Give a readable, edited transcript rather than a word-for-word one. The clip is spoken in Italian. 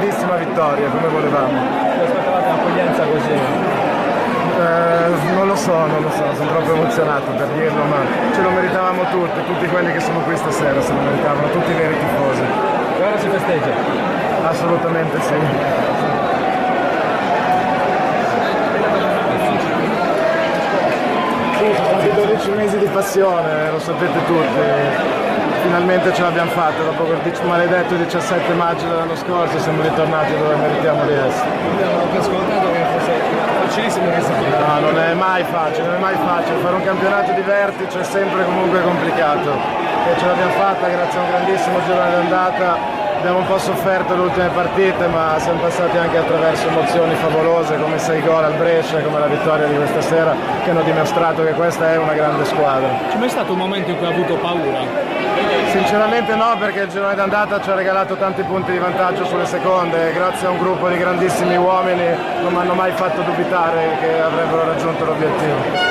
grandissima vittoria, come volevamo. Vi aspettavate un'accoglienza così? Non lo so, sono proprio emozionato per dirlo, ma ce lo meritavamo tutti quelli che sono qui stasera se lo meritavano, tutti i veri tifosi. E ora si festeggia? Assolutamente sì. Sì, sono stati 12 mesi di passione, lo sapete tutti. Finalmente ce l'abbiamo fatta, dopo quel maledetto 17 maggio dell'anno scorso siamo ritornati dove meritiamo di essere. Abbiamo anche ascoltato che fosse facilissimo che No, non è mai facile, fare un campionato di vertice è sempre comunque complicato. E ce l'abbiamo fatta grazie a un grandissimo girone d'andata. Abbiamo un po' sofferto le ultime partite, ma siamo passati anche attraverso emozioni favolose come 6 gol al Brescia, come la vittoria di questa sera, che hanno dimostrato che questa è una grande squadra. C'è mai stato un momento in cui ha avuto paura? Sinceramente no, perché il girone d'andata ci ha regalato tanti punti di vantaggio sulle seconde e grazie a un gruppo di grandissimi uomini non mi hanno mai fatto dubitare che avrebbero raggiunto l'obiettivo.